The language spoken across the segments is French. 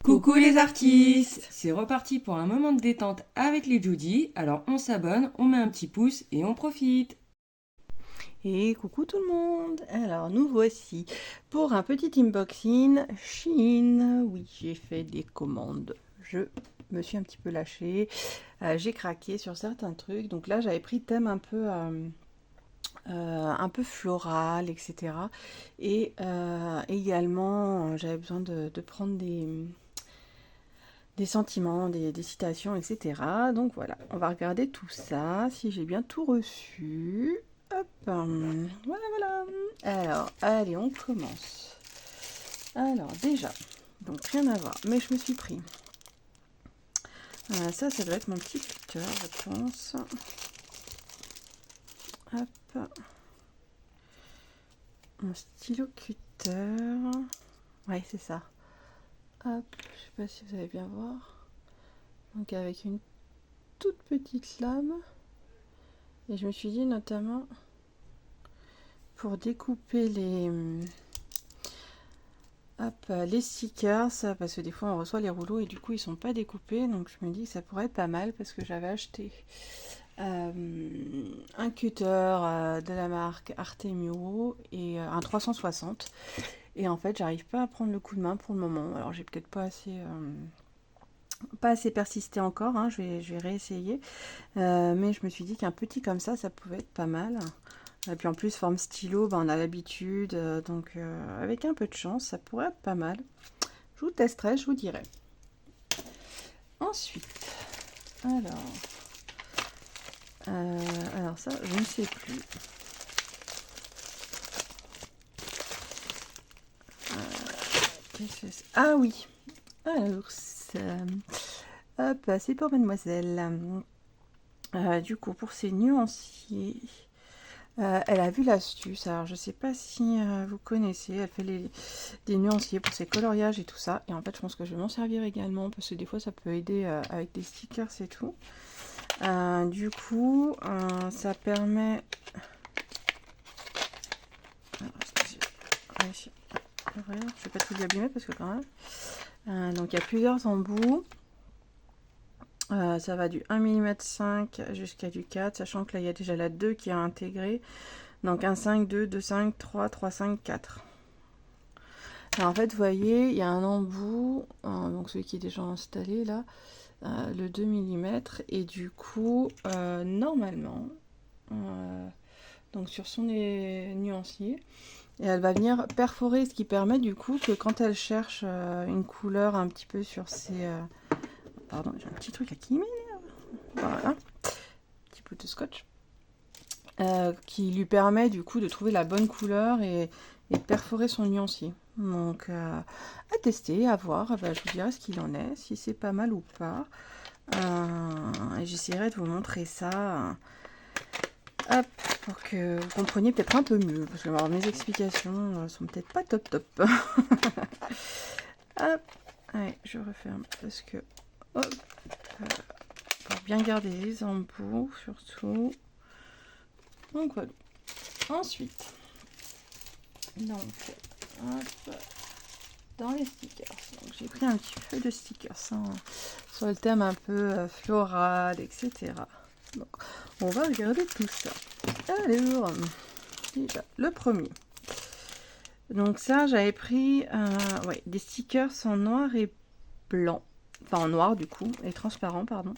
Coucou les artistes! C'est reparti pour un moment de détente avec les Judy. Alors on s'abonne, on met un petit pouce et on profite. Et coucou tout le monde. Alors nous voici pour un petit unboxing Shein. Oui, j'ai fait des commandes. Je me suis un petit peu lâchée. J'ai craqué sur certains trucs. Donc là j'avais pris thème un peu floral, etc. Et également j'avais besoin de prendre des sentiments, des citations, etc. Donc voilà, on va regarder tout ça, si j'ai bien tout reçu. Hop, voilà, voilà. Alors, allez, on commence. Alors, déjà, donc rien à voir, mais je me suis pris. Ça doit être mon petit cutter, je pense. Hop, mon stylo cutter. Ouais, c'est ça. Hop, je sais pas si vous allez bien voir. Donc avec une toute petite lame. Et je me suis dit notamment pour découper les stickers, parce que des fois on reçoit les rouleaux et du coup ils sont pas découpés, donc je me dis que ça pourrait être pas mal parce que j'avais acheté un cutter de la marque Artemio et un 360 et en fait j'arrive pas à prendre le coup de main pour le moment. Alors j'ai peut-être pas assez persisté encore, hein, je vais réessayer, mais je me suis dit qu'un petit comme ça pouvait être pas mal. Et puis en plus, forme stylo, on a l'habitude, donc avec un peu de chance, ça pourrait être pas mal. Je vous testerai, je vous dirai. Ensuite, alors, alors ça, je ne sais plus. Qu'est-ce que c'est? Ah oui, alors, hop, c'est pour mademoiselle. Du coup, pour ses nuanciers, elle a vu l'astuce. Alors, je sais pas si vous connaissez. Elle fait des nuanciers pour ses coloriages et tout ça. Et en fait, je pense que je vais m'en servir également parce que des fois, ça peut aider avec des stickers et tout. Du coup, ça permet. Alors, je vais pas tout abîmer parce que quand même. Donc, il y a plusieurs embouts. Ça va du 1,5 mm jusqu'à du 4, sachant que là, il y a déjà la 2 qui est intégrée. Donc, 1,5, 2, 2,5, 3, 3,5, 4. Alors, en fait, vous voyez, il y a un embout, donc celui qui est déjà installé là, le 2 mm. Et du coup, normalement, donc sur son nuancier, et elle va venir perforer, ce qui permet du coup que quand elle cherche une couleur un petit peu sur ses... Pardon, j'ai un petit truc à qui m'énerve. Voilà, petit bout de scotch. Qui lui permet du coup de trouver la bonne couleur et de perforer son nuancier. Donc à tester, à voir, je vous dirai ce qu'il en est, si c'est pas mal ou pas. Et j'essaierai de vous montrer ça. Hop, pour que vous compreniez peut-être un peu mieux, parce que alors, mes explications sont peut-être pas top top. Hop, allez, je referme parce que hop, pour bien garder les embouts surtout. Donc voilà. Ensuite, donc hop, dans les stickers. Donc j'ai pris un petit peu de stickers sur le thème un peu floral, etc. Donc on va regarder tout ça. Alors, déjà, le premier. Donc ça, j'avais pris ouais, des stickers en noir et blanc. Enfin en noir du coup, et transparent, pardon.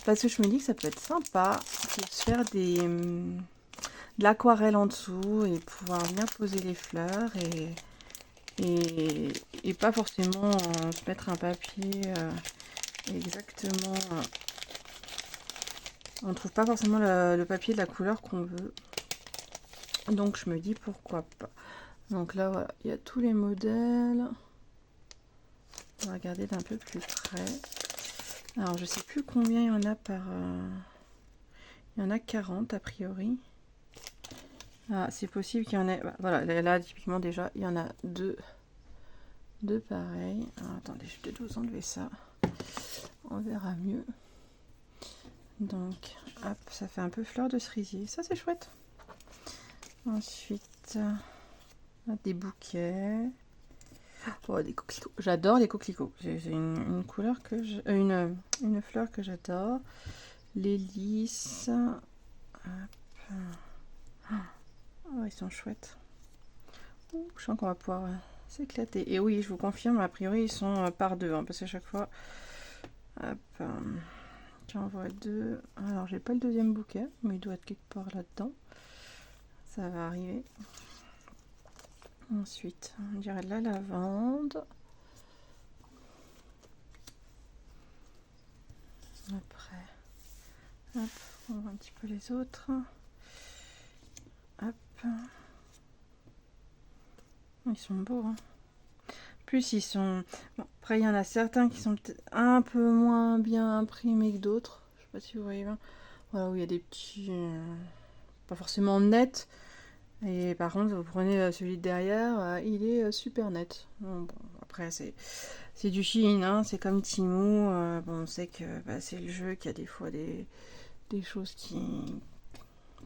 Parce que je me dis que ça peut être sympa de se faire de l'aquarelle en dessous et pouvoir bien poser les fleurs et pas forcément se mettre un papier exactement. On trouve pas forcément le papier de la couleur qu'on veut. Donc je me dis pourquoi pas. Donc là voilà, il y a tous les modèles. On va regarder d'un peu plus près. Alors je sais plus combien il y en a par... il y en a 40 a priori. Ah, c'est possible qu'il y en ait... Bah, voilà, là typiquement déjà, il y en a deux pareils. Alors, attendez, je vais peut-être vous enlever ça. On verra mieux. Donc, hop, ça fait un peu fleur de cerisier. Ça, c'est chouette. Ensuite, des bouquets. Oh, des coquelicots. J'adore les coquelicots. C'est une couleur que une fleur que j'adore. Les lys. Hop. Oh, ils sont chouettes. Ouh, je sens qu'on va pouvoir s'éclater. Et oui, je vous confirme, a priori, ils sont par deux. Hein, parce qu'à chaque fois... Hop. J'en vois deux. Alors, j'ai pas le deuxième bouquet, mais il doit être quelque part là-dedans. Ça va arriver. Ensuite, on dirait de la lavande. Après, hop, on voit un petit peu les autres. Hop. Ils sont beaux, hein. Plus ils sont... Bon, après, il y en a certains qui sont peut-être un peu moins bien imprimés que d'autres. Je sais pas si vous voyez bien. Voilà, où il y a des petits... pas forcément nets. Et par contre, vous prenez celui de derrière, il est super net. Bon, après, c'est du Shein, hein, c'est comme Temu. Bon, on sait que c'est le jeu qui a des fois des choses qui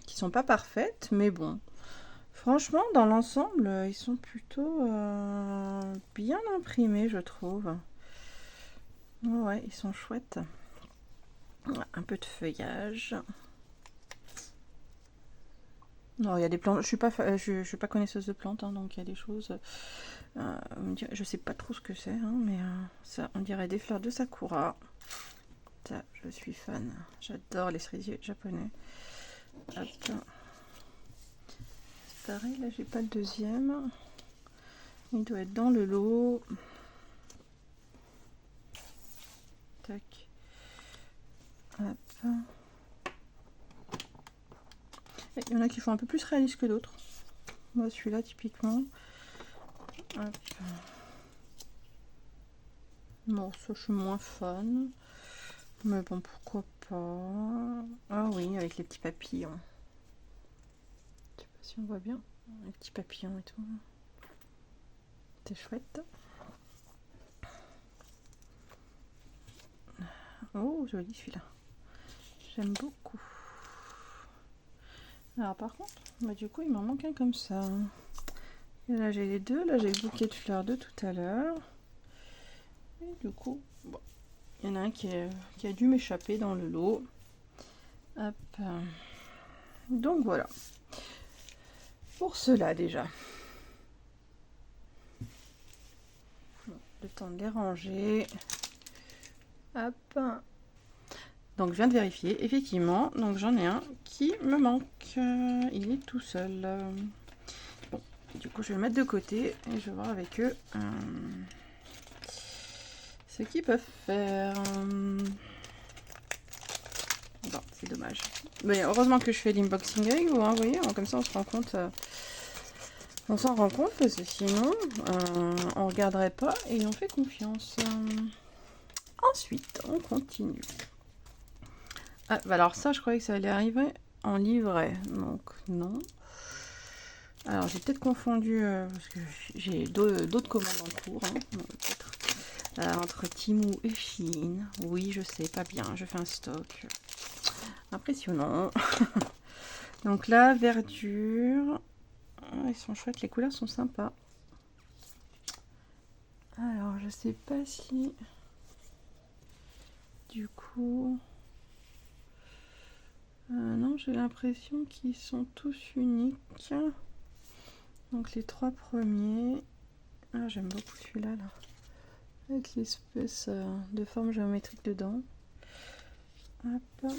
sont pas parfaites, mais bon. Franchement, dans l'ensemble, ils sont plutôt bien imprimés, je trouve. Ouais, ils sont chouettes. Un peu de feuillage. Non, il y a des plantes. Je suis pas connaisseuse de plantes, hein, donc il y a des choses. Je sais pas trop ce que c'est, hein, mais ça, on dirait des fleurs de sakura. Ça, je suis fan. J'adore les cerisiers japonais. Hop. Pareil, là, j'ai pas le deuxième. Il doit être dans le lot. Tac. Hop. Il y en a qui font un peu plus réaliste que d'autres. Moi, celui-là, typiquement. Hop. Bon, ça, je suis moins fan. Mais bon, pourquoi pas. Ah oui, avec les petits papillons. Je sais pas si on voit bien. Les petits papillons et tout. C'est chouette. Oh, joli celui-là. J'aime beaucoup. Alors par contre, du coup, il m'en manque un comme ça. Et là, j'ai les deux. Là, j'ai le bouquet de fleurs de tout à l'heure. Et du coup, bon, il y en a un qui a dû m'échapper dans le lot. Hop. Donc voilà. Pour cela déjà. Le temps de les ranger. Hop. Donc je viens de vérifier. Effectivement, donc j'en ai un qui me manque. Il est tout seul. Bon, du coup je vais le mettre de côté et je vais voir avec eux ce qu'ils peuvent faire. Bon, c'est dommage. Mais heureusement que je fais l'inboxing avec vous, hein, vous voyez, comme ça on se rend compte. On s'en rend compte parce que sinon on regarderait pas et on fait confiance. Ensuite, on continue. Ah, bah alors ça, je croyais que ça allait arriver en livret, donc non. Alors j'ai peut-être confondu parce que j'ai d'autres commandes en cours, hein, peut-être entre Temu et Shein. Oui, je sais, pas bien, je fais un stock impressionnant. Donc là, verdure. Ils sont chouettes, les couleurs sont sympas. Alors, je sais pas si... Du coup... non, j'ai l'impression qu'ils sont tous uniques. Donc les trois premiers... Ah, j'aime beaucoup celui-là, là. Avec l'espèce de forme géométrique dedans. Hop.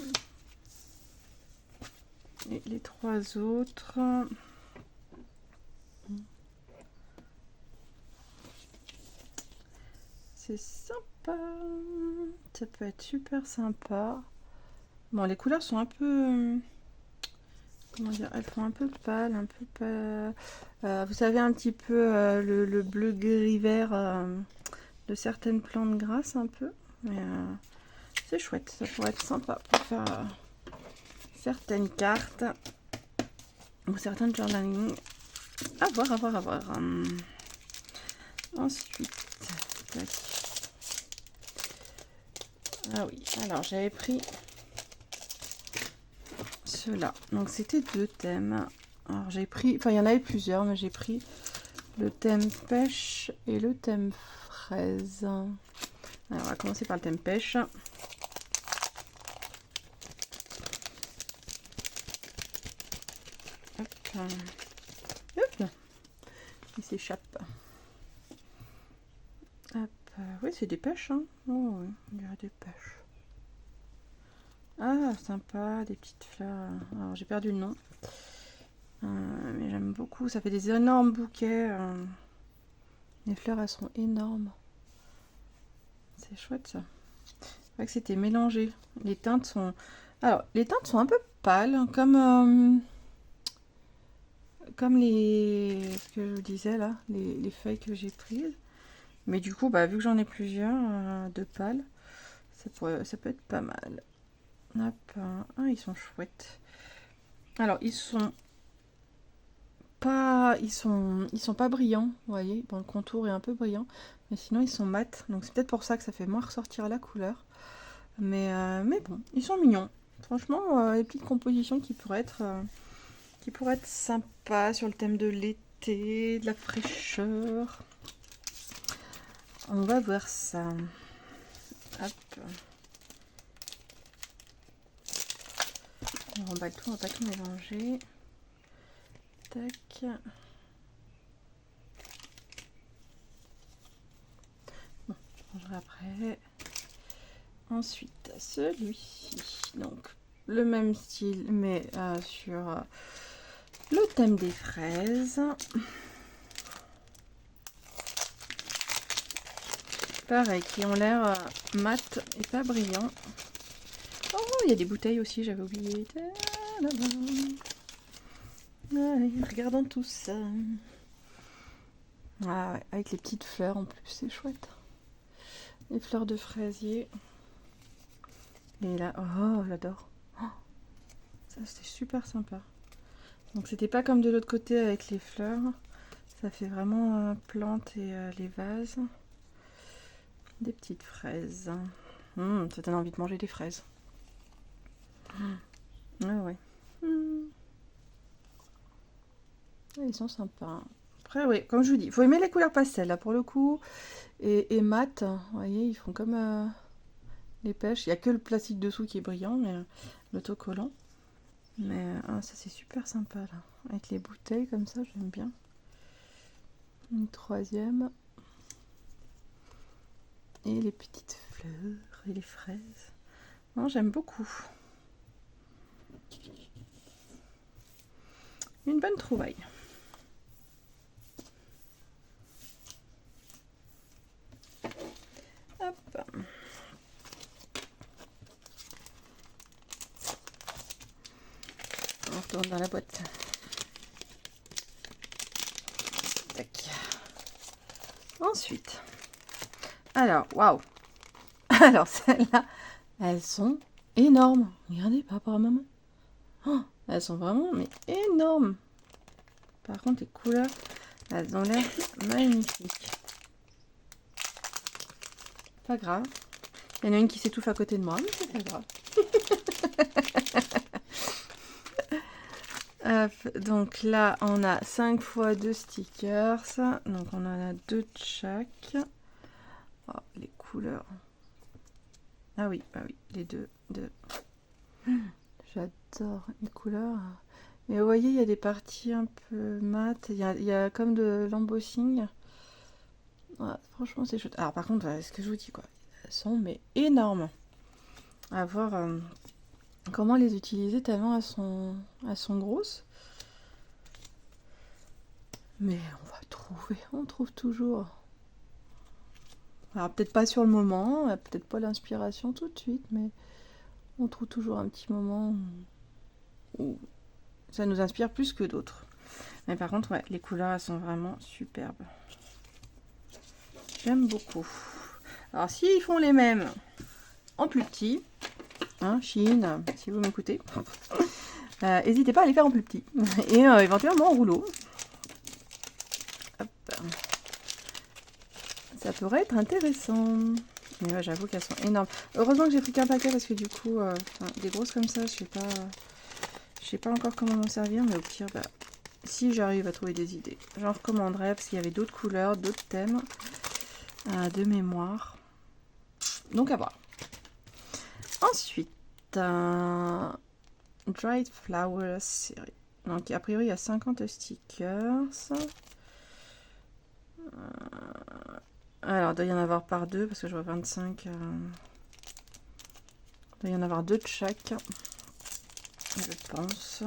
Et les trois autres... C'est sympa. Ça peut être super sympa. Bon, les couleurs sont un peu... comment dire, elles font un peu pâle, un peu pâle. Vous savez, un petit peu le bleu gris vert de certaines plantes grasses, un peu. Mais c'est chouette, ça pourrait être sympa pour faire certaines cartes ou certains journaling. À voir, à voir, à voir. Ensuite, tac. Ah oui, alors j'avais pris ceux-là. Donc c'était deux thèmes. Alors j'ai pris, enfin il y en avait plusieurs, mais j'ai pris le thème pêche pêche et le thème fraise. Alors, on va commencer par le thème pêche. Hop. Hop. Il s'échappe. Hop. Oui, c'est des pêches. Hein. Oh, oui, il y a des pêches. Ah, sympa, des petites fleurs. Alors, j'ai perdu le nom. Mais j'aime beaucoup. Ça fait des énormes bouquets. Les fleurs, elles sont énormes. C'est chouette, ça. C'est vrai que c'était mélangé. Les teintes sont... Alors, les teintes sont un peu pâles, comme les... ce que je vous disais, là, les feuilles que j'ai prises. Mais du coup, bah, vu que j'en ai plusieurs de pâles, ça peut être pas mal. Hop. Ah, ils sont chouettes. Alors, ils sont pas brillants, vous voyez. Bon, le contour est un peu brillant, mais sinon ils sont mat. Donc c'est peut-être pour ça que ça fait moins ressortir la couleur. Mais bon, ils sont mignons. Franchement, les petites compositions qui pourraient être sympas sur le thème de l'été, de la fraîcheur. On va voir ça. Hop. On remballe tout, on va pas tout mélanger. Tac. Bon, je rangerai après. Ensuite, celui-ci. Donc, le même style, mais sur le thème des fraises. Pareil, qui ont l'air mat et pas brillants. Oh, il y a des bouteilles aussi, j'avais oublié. Allez, regardons tout ça. Ah ouais, avec les petites fleurs en plus, c'est chouette. Les fleurs de fraisier. Et là, oh, j'adore. Oh, ça, c'était super sympa. Donc, c'était pas comme de l'autre côté avec les fleurs. Ça fait vraiment plantes et les vases. Des petites fraises. Ça donne envie de manger des fraises. Ah ouais. Ils sont sympas. Après, oui, comme je vous dis, il faut aimer les couleurs pastel, là, pour le coup. Et mat, vous voyez, ils font comme les pêches. Il n'y a que le plastique dessous qui est brillant, mais l'autocollant. Mais ça, c'est super sympa, là. Avec les bouteilles, comme ça, j'aime bien. Une troisième. Et les petites fleurs et les fraises. Non, j'aime beaucoup. Une bonne trouvaille. Hop. On retourne dans la boîte. Tac. Ensuite. Alors, waouh. Alors, celles-là, elles sont énormes. Regardez, par rapport à maman. Oh, elles sont vraiment mais énormes. Par contre, les couleurs, elles ont l'air magnifiques. Pas grave. Il y en a une qui s'étouffe à côté de moi, mais c'est pas grave. Hop, donc là, on a 5 fois 2 stickers. Donc on en a 2 de chaque. Oh, les couleurs. Ah oui, les deux. J'adore les couleurs. Et vous voyez, il y a des parties un peu mat. Il y a comme de l'embossing. Ouais, franchement, c'est chouette. Alors par contre, ce que je vous dis, quoi. Elles sont mais énormes. À voir comment les utiliser tellement elles sont grosses. Mais on va trouver. On trouve toujours. Alors peut-être pas sur le moment, peut-être pas l'inspiration tout de suite, mais on trouve toujours un petit moment où ça nous inspire plus que d'autres. Mais par contre, ouais, les couleurs, elles sont vraiment superbes. J'aime beaucoup. Alors, s'ils font les mêmes en plus petit, hein, Chine, si vous m'écoutez, n'hésitez pas à les faire en plus petit. Et éventuellement en rouleau. Hop. Ça pourrait être intéressant. Mais ouais, j'avoue qu'elles sont énormes. Heureusement que j'ai pris qu'un paquet parce que du coup, des grosses comme ça, je sais pas encore comment m'en servir, mais au pire, bah, si j'arrive à trouver des idées. J'en recommanderais parce qu'il y avait d'autres couleurs, d'autres thèmes de mémoire. Donc à voir. Ensuite, Dried Flowers série. Donc a priori il y a 50 stickers. Alors il doit y en avoir par deux parce que je vois 25. Il doit y en avoir deux de chaque. Je pense.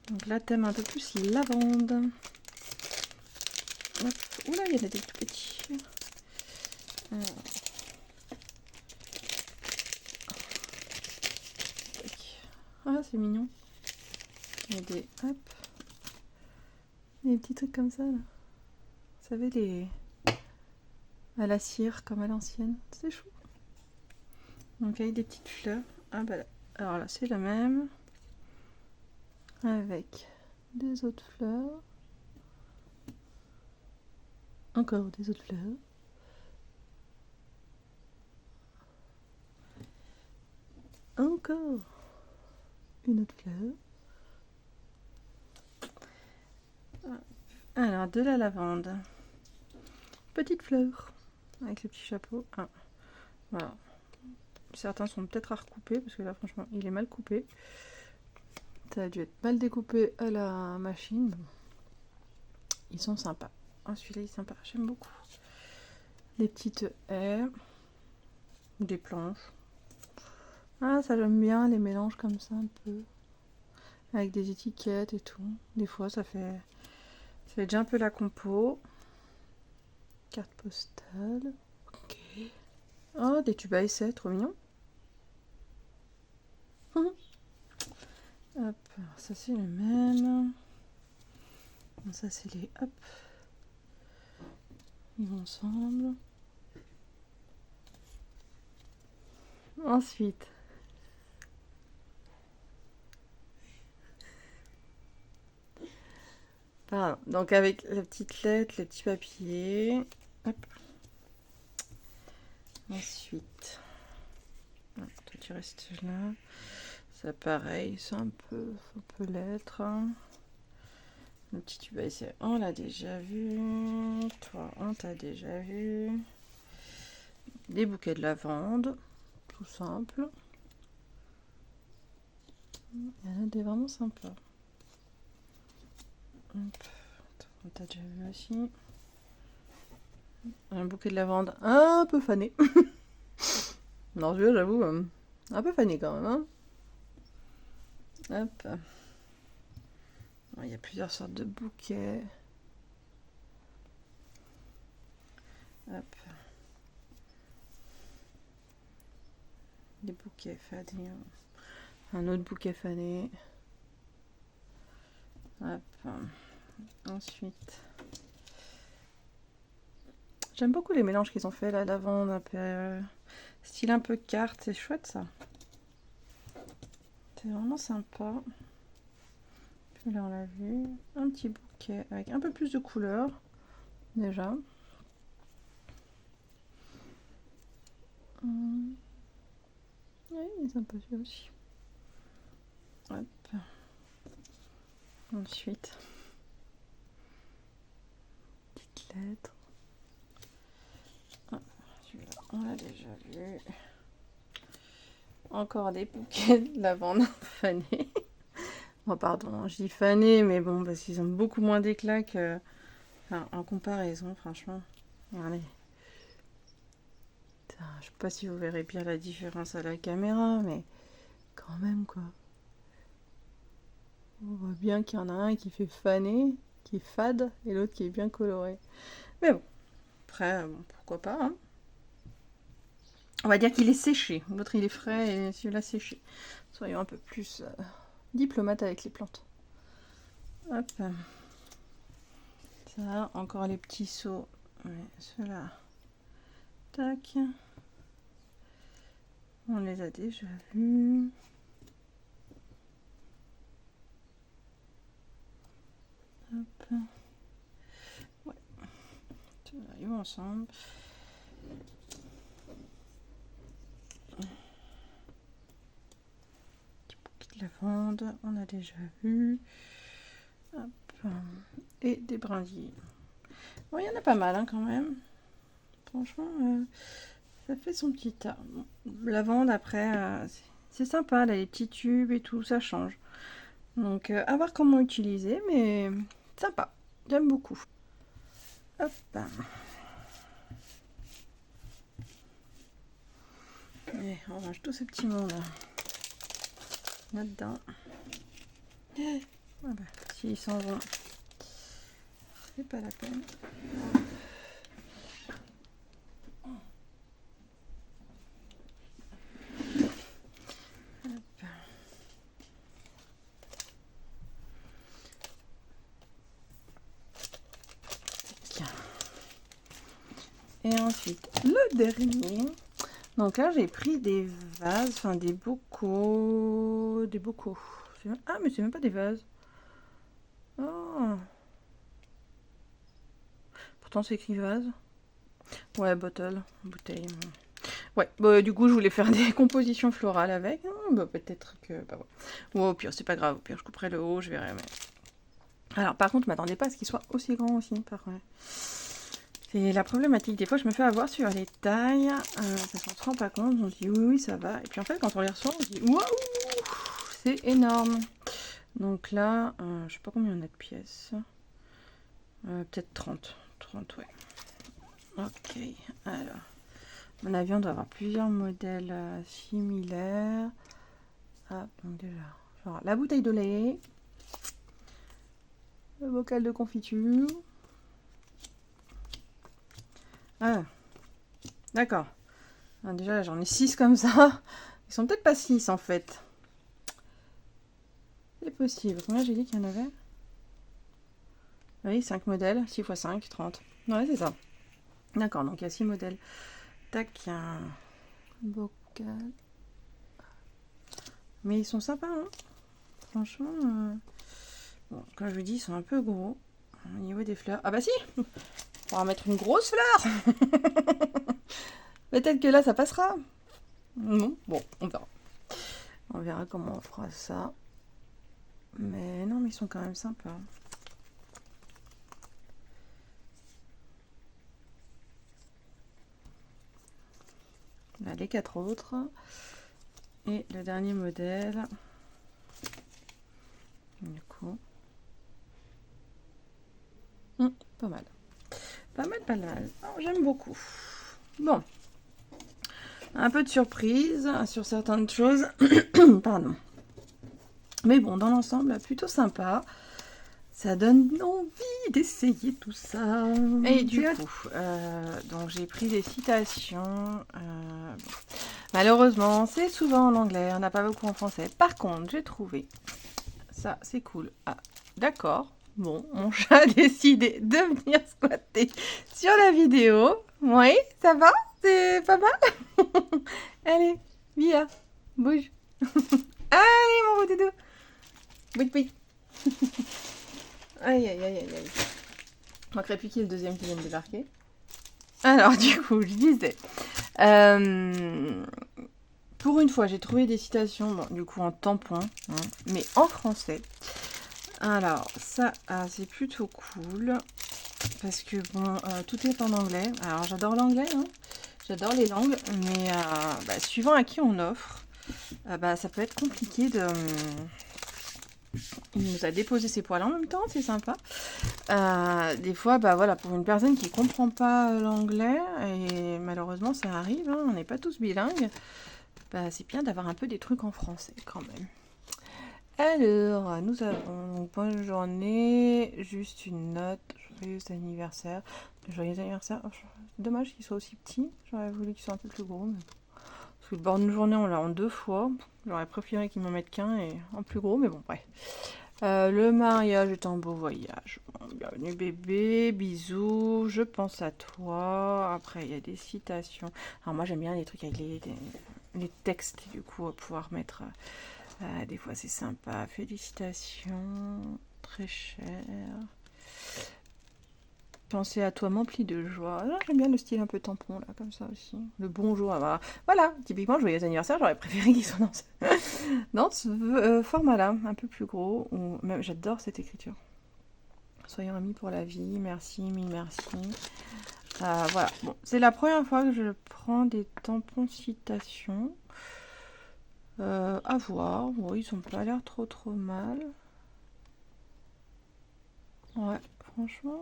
Donc là thème un peu plus lavande. Hop. Oula, il y en a des tout petits. Alors. Ah, c'est mignon. Il y a des, hop, des petits trucs comme ça, là. Vous savez, les... à la cire, comme à l'ancienne. C'est chou. Donc, avec des petites fleurs. Ah, bah là. Alors là, c'est la même. Avec des autres fleurs. Encore des autres fleurs. Encore une autre fleur. Alors, de la lavande. Petite fleur. Avec le petit chapeau. Ah, voilà. Certains sont peut-être à recouper, parce que là, franchement, il est mal coupé. Ça a dû être mal découpé à la machine. Bon. Ils sont sympas. Oh, celui-là, il est sympa. J'aime beaucoup. Des petites haies. Des planches. Ah, ça j'aime bien, les mélanges comme ça, un peu. Avec des étiquettes et tout. Des fois, ça fait déjà un peu la compo. Carte postale. Ok. Oh, des tubes à essai, trop mignon. Hop, alors ça c'est le même. Ça c'est les hop. Ils vont ensemble. Ensuite. Pardon. Donc avec la petite lettre, le petit papier. Hop. Ensuite. Toi tu restes là. Ça pareil, c'est un peu lettre. Le petit tube à essai, on l'a déjà vu. Toi, on t'a déjà vu. Des bouquets de lavande, tout simple. Il y en a des vraiment sympas. Hop. On t'a déjà vu aussi. Un bouquet de lavande un peu fané. Non, j'avoue, un peu fané quand même. Hein. Hop. Il y a plusieurs sortes de bouquets. Hop. Des bouquets fanés. Un autre bouquet fané. Hop. Ensuite. J'aime beaucoup les mélanges qu'ils ont fait, la lavande, un peu style un peu carte, c'est chouette ça. C'est vraiment sympa. Puis là on l'a vu, un petit bouquet avec un peu plus de couleurs déjà. Oui, il est sympa celui aussi. Hop. Ensuite, petite lettre. Ah, celui-là on l'a déjà vu. Encore des bouquets de lavande fanés. Oh pardon, je dis fanés, mais bon, parce qu'ils ont beaucoup moins d'éclat que... Enfin, en comparaison, franchement. Regardez. Putain, je sais pas si vous verrez bien la différence à la caméra, mais quand même, quoi. On voit bien qu'il y en a un qui fait fané, qui est fade, et l'autre qui est bien coloré. Mais bon, après, bon, pourquoi pas, hein. On va dire qu'il est séché. L'autre, il est frais, et celui-là, séché. Soyons un peu plus diplomates avec les plantes. Hop. Ça, encore les petits seaux. Ouais, ceux-là. Tac. On les a déjà vus. Hop. Ouais. Ceux-là, ils vont ensemble. Petit bouquet de lavande, on a déjà vu. Hop. Et des brindilles. Bon, il y en a pas mal hein, quand même. Franchement, ça fait son petit tas. Bon, lavande après, c'est sympa, là, les petits tubes et tout, ça change. Donc, à voir comment utiliser, mais sympa. J'aime beaucoup. Hop. Et on range tout ce petit monde là-dedans. Ah bah, s'ils s'en vont, c'est pas la peine. Et ensuite, le dernier. Donc là, j'ai pris des vases, enfin des bocaux. Des bocaux. Ah, mais c'est même pas des vases. Oh. Pourtant, c'est écrit vase. Ouais, bottle, bouteille. Ouais, bah, du coup, je voulais faire des compositions florales avec. Bah, peut-être que. Bah, ouais. Ou au pire, c'est pas grave. Au pire, je couperai le haut, je verrai. Mais... Alors, par contre, je m'attendais pas à ce qu'il soit aussi grand aussi. Par contre. C'est la problématique. Des fois, je me fais avoir sur les tailles. Parce qu'on se rend pas compte. On se dit oui, oui, ça va. Et puis en fait, quand on les reçoit, on se dit waouh, c'est énorme. Donc là, je sais pas combien on a de pièces. Peut-être 30. 30, ouais. Ok. Alors, à mon avis, on doit avoir plusieurs modèles similaires. Ah, donc déjà, genre la bouteille de lait. Le bocal de confiture. Ah, d'accord. Déjà, j'en ai 6 comme ça. Ils sont peut-être pas 6 en fait. C'est possible. Combien j'ai dit qu'il y en avait? Oui, 5 modèles. 6 x 5, 30. Ouais, c'est ça. D'accord, donc il y a 6 modèles. Tac, un bocal. Mais ils sont sympas, hein. Franchement. Bon, comme je vous dis, ils sont un peu gros. Au niveau des fleurs. Ah bah si! On va mettre une grosse fleur. Peut-être que là, ça passera. Non, bon, on verra. On verra comment on fera ça. Mais non, mais ils sont quand même sympas. Là, les 4 autres. Et le dernier modèle. Du coup. Pas mal. Pas mal, pas mal. J'aime beaucoup. Bon. Un peu de surprise sur certaines choses. Pardon. Mais bon, dans l'ensemble, plutôt sympa. Ça donne envie d'essayer tout ça. Et du coup, donc j'ai pris des citations. Bon. Malheureusement, c'est souvent en anglais, on n'a pas beaucoup en français. Par contre, j'ai trouvé. Ça, c'est cool. Ah, d'accord. Bon, mon chat a décidé de venir squatter sur la vidéo. Oui, ça va? C'est pas mal? Allez, viens, bouge. Allez, mon beau doudou. Bouge, bouge. Aïe, aïe, aïe, aïe, aïe. Il manquerait plus qu'il y ait le deuxième qui vient de débarquer. Alors, du coup, je disais... pour une fois, j'ai trouvé des citations, bon, du coup, en tampon, hein, mais en français. Alors, ça, c'est plutôt cool. Parce que, bon, tout est en anglais. Alors, j'adore l'anglais, hein. J'adore les langues. Mais, suivant à qui on offre, ça peut être compliqué de... Il nous a déposé ses poils en même temps, c'est sympa. Des fois, voilà, pour une personne qui comprend pas l'anglais, et malheureusement ça arrive, hein, on n'est pas tous bilingues, c'est bien d'avoir un peu des trucs en français quand même. Alors, nous avons bonne journée, juste une note, joyeux anniversaire. Joyeux anniversaire, dommage qu'il soit aussi petit, j'aurais voulu qu'il soit un peu plus gros. Mais... Parce que le bonne journée, on l'a en 2 fois. J'aurais préféré qu'ils m'en mettent qu'un et en plus gros, mais bon, bref. Le mariage est un beau voyage. Bon, bienvenue bébé, bisous, je pense à toi. Après, il y a des citations. Alors moi, j'aime bien les trucs avec les textes, du coup, à pouvoir mettre... des fois, c'est sympa. Félicitations, très cher. Penser à toi m'emplit de joie. J'aime bien le style un peu tampon, là, comme ça aussi. Le bonjour, voilà, typiquement, joyeux anniversaire, j'aurais préféré qu'il soit dans ce format-là, un peu plus gros. Ou même, j'adore cette écriture. Soyons amis pour la vie. Merci, mille merci. Voilà. Bon, c'est la première fois que je prends des tampons citation. À voir. Bon, ils ont pas l'air trop mal. Ouais, franchement,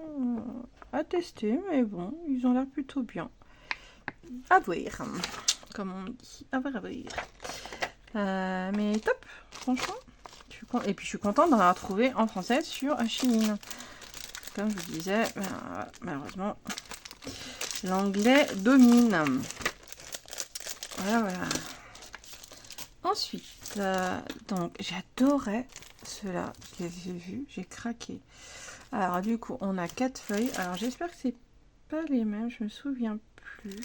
à tester, mais bon, ils ont l'air plutôt bien. À voir, comme on dit. À voir, à voir. Mais top, franchement. Et puis je suis contente d'en avoir trouvé en français sur Shein. Comme je vous disais, malheureusement, l'anglais domine. Voilà. Ensuite, donc j'adorais ceux-là. Je les ai vus, j'ai craqué. Alors du coup, on a 4 feuilles. Alors j'espère que c'est pas les mêmes, je me souviens plus.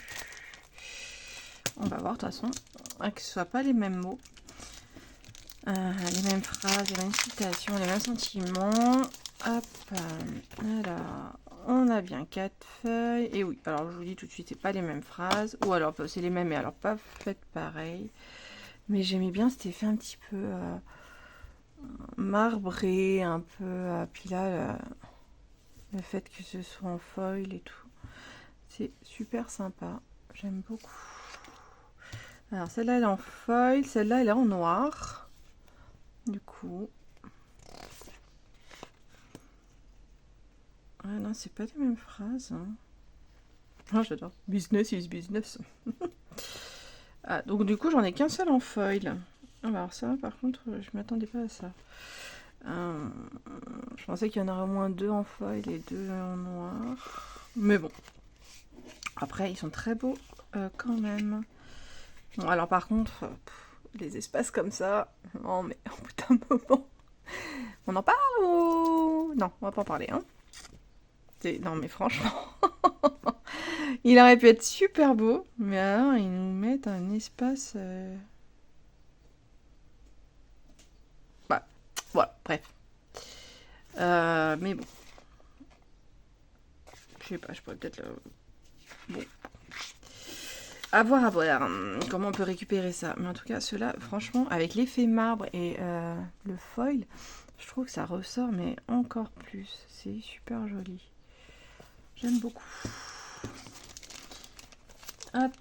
On va voir de toute façon, que ce soit pas les mêmes mots. Les mêmes phrases, les mêmes citations, les mêmes sentiments. Hop, alors, on a bien 4 feuilles. Et oui, alors je vous dis tout de suite, c'est pas les mêmes phrases. Ou alors, c'est les mêmes, mais alors pas faites pareil. Mais j'aimais bien cet effet un petit peu marbré, un peu... puis là, le fait que ce soit en foil et tout. C'est super sympa. J'aime beaucoup. Alors, celle-là, elle est en foil. Celle-là, elle est en noir. Du coup, ah non, c'est pas les mêmes phrases. Hein. Oh, j'adore. Business is business. Donc du coup, j'en ai qu'un seul en foil. Alors ça, par contre, je m'attendais pas à ça. Je pensais qu'il y en aurait au moins 2 en foil et 2 en noir. Mais bon. Après, ils sont très beaux quand même. Bon, alors par contre, les espaces comme ça, non mais au bout d'un moment, on en parle ou... Non, on va pas en parler, hein. Non mais franchement, il aurait pu être super beau, mais alors ils nous mettent un espace... Bah, voilà, bref. Mais bon. Je sais pas, je pourrais peut-être le... Bon. À voir comment on peut récupérer ça. Mais en tout cas, ceux-là, franchement, avec l'effet marbre et le foil, je trouve que ça ressort, mais encore plus. C'est super joli. J'aime beaucoup. Hop.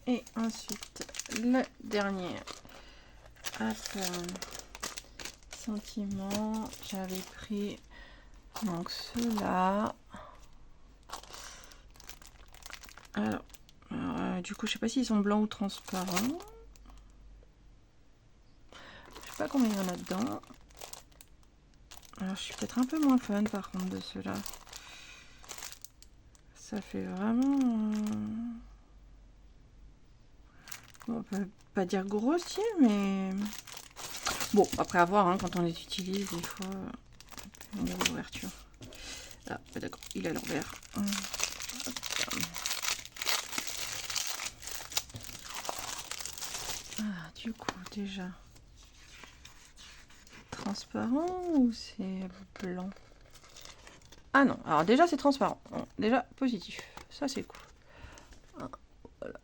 Et ensuite, le dernier. Hop. Sentiment. J'avais pris donc ceux-là. Alors, du coup, je sais pas s'ils sont blancs ou transparents. Je sais pas combien il y en a dedans. Alors, je suis peut-être un peu moins fan par contre de ceux-là. Ça fait vraiment... Bon, on peut pas dire grossier, mais... Bon, après avoir, hein, quand on les utilise, des fois, on a l'ouverture. Ah, d'accord, il a l'envers. Du coup, déjà... Transparent ou c'est blanc? Ah non, alors déjà c'est transparent. Bon, déjà positif. Ça c'est cool. Voilà.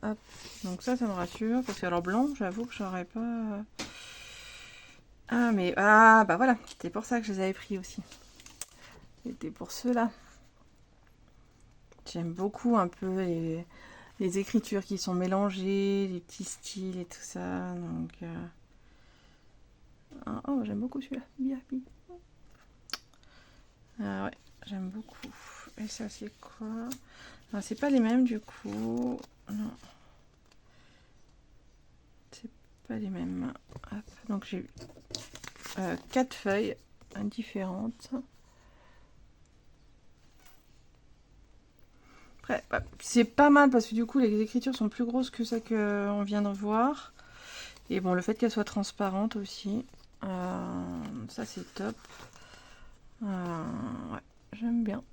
Hop. Donc ça me rassure. Parce que alors blanc, j'avoue que j'aurais pas... Ah mais... Ah bah voilà. C'était pour ça que je les avais pris aussi. C'était pour ceux-là. J'aime beaucoup un peu les écritures qui sont mélangées, les petits styles et tout ça. Donc... Oh, j'aime beaucoup celui-là. Ouais, j'aime beaucoup. Et ça, c'est quoi? Non, c'est pas les mêmes du coup. Non. C'est pas les mêmes. Hop. Donc j'ai eu 4 feuilles différentes. Après, c'est pas mal parce que du coup, les écritures sont plus grosses que ça qu'on vient de voir. Et bon, le fait qu'elles soient transparentes aussi. Ça, c'est top. Ouais, j'aime bien.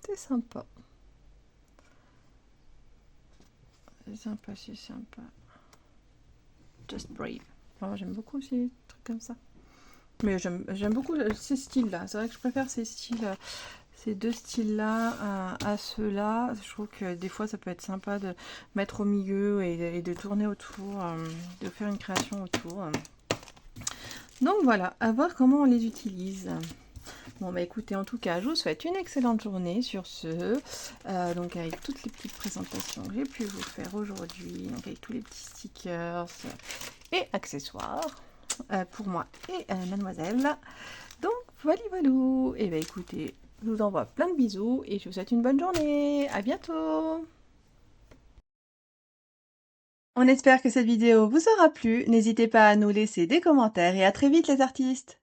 C'est sympa. C'est sympa, c'est sympa. Just Brave. Enfin, j'aime beaucoup ces trucs comme ça. Mais j'aime beaucoup ces styles-là. C'est vrai que je préfère ces styles, ces deux styles-là à ceux-là. Je trouve que des fois, ça peut être sympa de mettre au milieu et de tourner autour, de faire une création autour. Donc voilà, à voir comment on les utilise. Bon bah écoutez, en tout cas, je vous souhaite une excellente journée sur ce. Donc avec toutes les petites présentations que j'ai pu vous faire aujourd'hui, donc avec tous les petits stickers et accessoires pour moi et mademoiselle. Donc voilà, voilou. Et bah écoutez, je vous envoie plein de bisous et je vous souhaite une bonne journée. À bientôt. On espère que cette vidéo vous aura plu. N'hésitez pas à nous laisser des commentaires et à très vite les artistes.